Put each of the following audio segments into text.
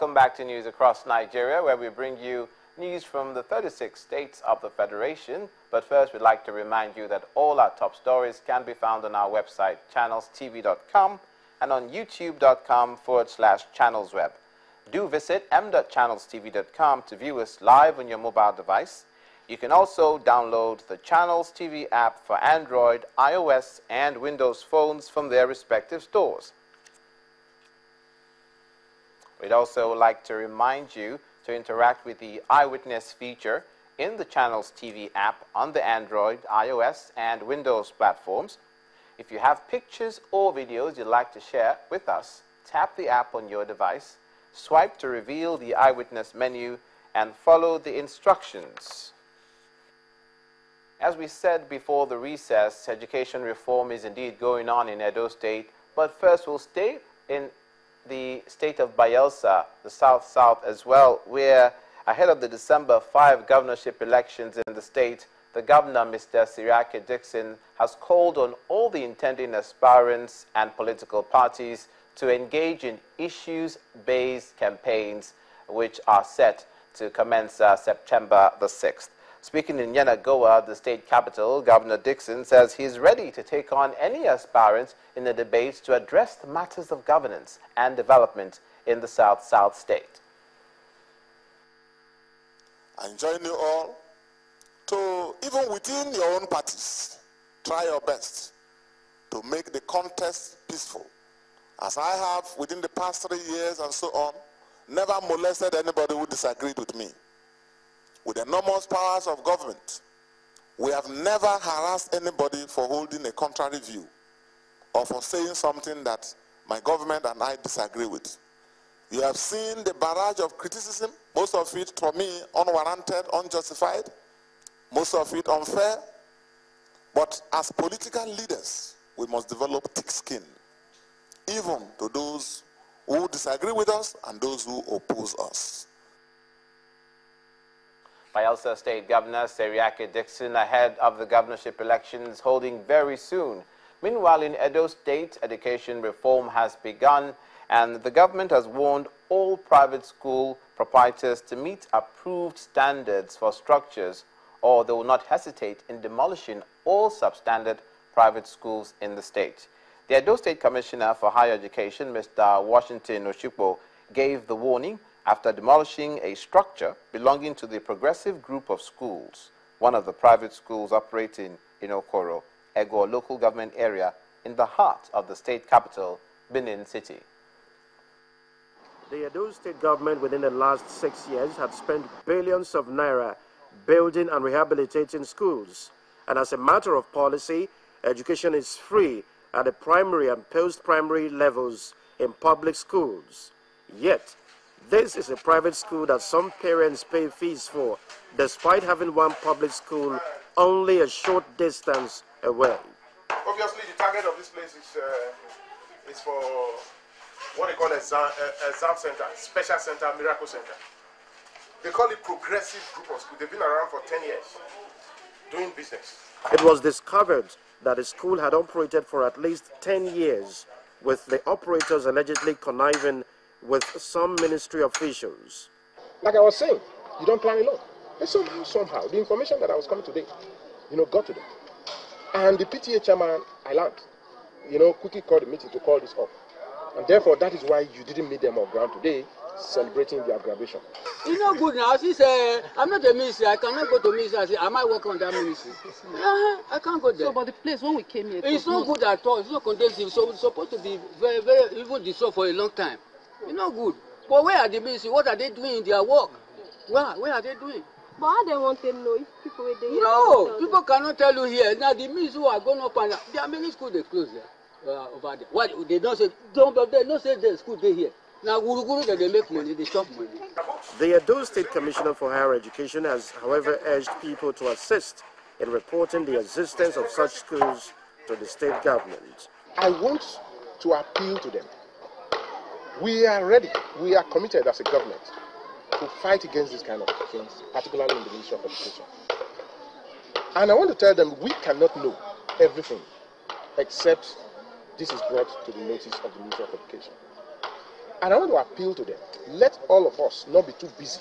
Welcome back to News Across Nigeria, where we bring you news from the 36 states of the Federation. But first, we'd like to remind you that all our top stories can be found on our website, channelstv.com, and on youtube.com/channelsweb. Do visit m.channelstv.com to view us live on your mobile device. You can also download the Channels TV app for Android, iOS, and Windows phones from their respective stores. We'd also like to remind you to interact with the Eyewitness feature in the Channels TV app on the Android, iOS, and Windows platforms. If you have pictures or videos you'd like to share with us, tap the app on your device, swipe to reveal the Eyewitness menu, and follow the instructions. As we said before the recess, education reform is indeed going on in Edo State, but first we'll stay in the state of Bayelsa, the south as well, where ahead of the December 5 governorship elections in the state, the governor, Mr. Siriake Dixon, has called on all the intending aspirants and political parties to engage in issues-based campaigns, which are set to commence September the 6th. Speaking in Yenagoa, the state capital, Governor Dixon says he's ready to take on any aspirants in the debates to address the matters of governance and development in the South state. I join you all to, even within your own parties, try your best to make the contest peaceful. As I have within the past 3 years and so on, never molested anybody who disagreed with me. With enormous powers of government, we have never harassed anybody for holding a contrary view or for saying something that my government and I disagree with. You have seen the barrage of criticism, most of it from me unwarranted, unjustified, most of it unfair. But as political leaders, we must develop thick skin, even to those who disagree with us and those who oppose us. Bayelsa State Governor Siriake Dixon ahead of the governorship elections holding very soon. Meanwhile, in Edo State, education reform has begun, and the government has warned all private school proprietors to meet approved standards for structures, or they will not hesitate in demolishing all substandard private schools in the state. The Edo State Commissioner for Higher Education, Mr. Washington Oshukbo, gave the warning after demolishing a structure belonging to the Progressive Group of Schools, one of the private schools operating in Okoro, Ego local government area in the heart of the state capital, Benin City. The Edo State government within the last 6 years had spent billions of naira building and rehabilitating schools. And as a matter of policy, education is free at the primary and post-primary levels in public schools. Yet, this is a private school that some parents pay fees for, despite having one public school only a short distance away. Obviously, the target of this place is for what they call exam center, special center, miracle center. They call it Progressive Group of Schools. They've been around for 10 years doing business. It was discovered that the school had operated for at least 10 years, with the operators allegedly conniving with some ministry officials. Like I was saying, you don't plan alone. And somehow, the information that I was coming today, got to them. And the PTA chairman, I learned, quickly called the meeting to call this up. And therefore, that is why you didn't meet them on ground today, celebrating their graduation. It's not good now. She said, I'm not a minister. I cannot go to minister. I say, I might work on that ministry. I can't go there. So, but the place, when we came here... It's not good at all. It's not conducive. So it's supposed to be very, very, even dissolved for a long time. It's not good. But where are the ministry? What are they doing in their work? Where are they doing? But how they want to know if people were there? No, people cannot tell you here. Now the ministers who are going up and there are many schools they close there, over there. What they don't say? They don't say the school they here. Now guru they make money, they stop money. The Edo State Commissioner for Higher Education has, however, urged people to assist in reporting the existence of such schools to the state government. I want to appeal to them. We are ready. We are committed as a government to fight against this kind of things, particularly in the Ministry of Education. And I want to tell them we cannot know everything except this is brought to the notice of the Ministry of Education. And I want to appeal to them let all of us not be too busy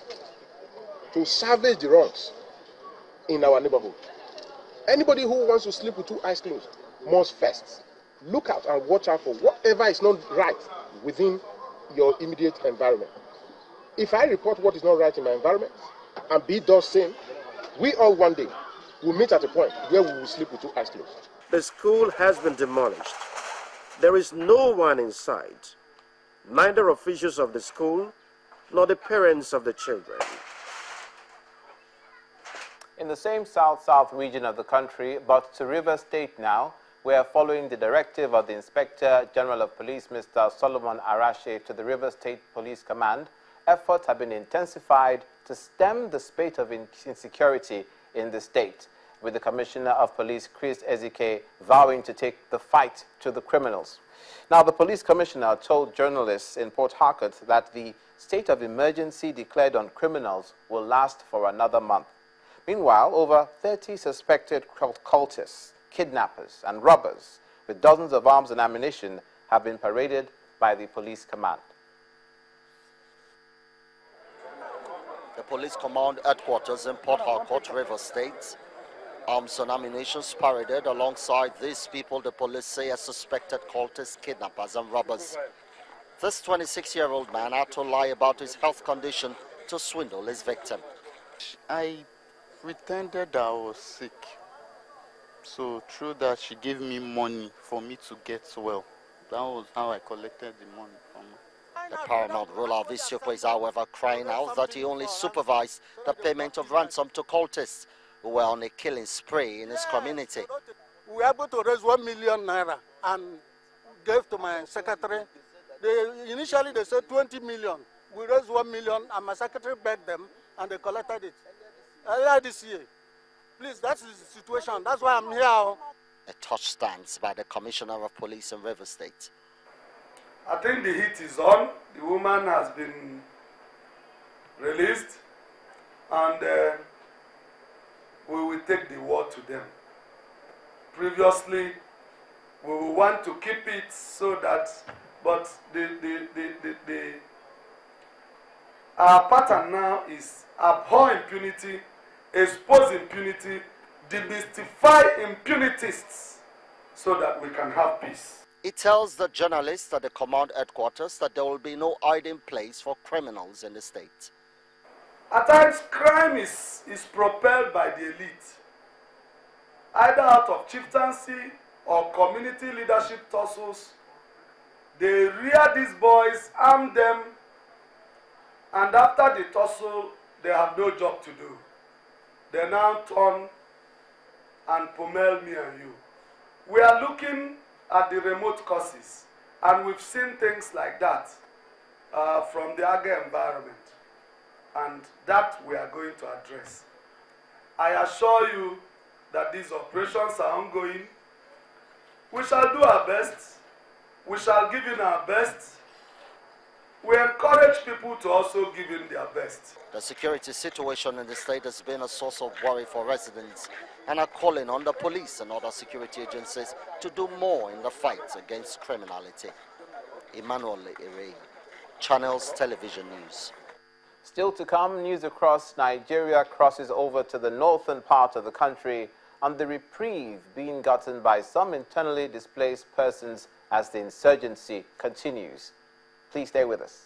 to salvage the wrongs in our neighborhood. Anybody who wants to sleep with two eyes closed must first look out and watch out for whatever is not right within your immediate environment. If I report what is not right in my environment and B does same, we all one day will meet at a point where we will sleep with two eyes closed. The school has been demolished. There is no one inside, neither officials of the school nor the parents of the children. In the same south-south region of the country, but to Rivers State now, where following the directive of the Inspector General of Police, Mr. Solomon Arashe, to the Rivers State Police Command, efforts have been intensified to stem the spate of insecurity in the state, with the Commissioner of Police, Chris Ezike, vowing to take the fight to the criminals. Now, the Police Commissioner told journalists in Port Harcourt that the state of emergency declared on criminals will last for another month. Meanwhile, over 30 suspected cultists, kidnappers and robbers with dozens of arms and ammunition have been paraded by the police command. The police command headquarters in Port Harcourt, Rivers State. Arms and ammunition paraded alongside these people the police say are suspected cultists, kidnappers and robbers. This 26-year-old man had to lie about his health condition to swindle his victim. I pretended I was sick. So through that, she gave me money for me to get well. That was how I collected the money from her. The paramount ruler of Isiokwe is, however, crying out that he only supervised the payment of ransom to cultists who were on a killing spree in his community. We were able to raise 1 million naira and gave to my secretary. Initially, they said 20 million. We raised 1 million, and my secretary begged them, and they collected it earlier this year. Please, that's the situation. That's why I'm here. A touch stance by the Commissioner of Police in Rivers State. I think the heat is on. The woman has been released, and we will take the word to them. Previously, we will want to keep it so that, but our pattern now is abhor impunity, expose impunity, demystify impunities so that we can have peace. He tells the journalists at the command headquarters that there will be no hiding place for criminals in the state. At times, crime is propelled by the elite, either out of chieftaincy or community leadership tussles. They rear these boys, arm them, and after the tussle, they have no job to do. They now turn and pommel me and you. We are looking at the remote causes, and we've seen things like that from the agri environment, and that we are going to address. I assure you that these operations are ongoing. We shall do our best. We shall give in our best. We encourage people to also give in their best. The security situation in the state has been a source of worry for residents and are calling on the police and other security agencies to do more in the fight against criminality. Emmanuel Ere, Channels Television News. Still to come, news across Nigeria crosses over to the northern part of the country on the reprieve being gotten by some internally displaced persons as the insurgency continues. Please stay with us.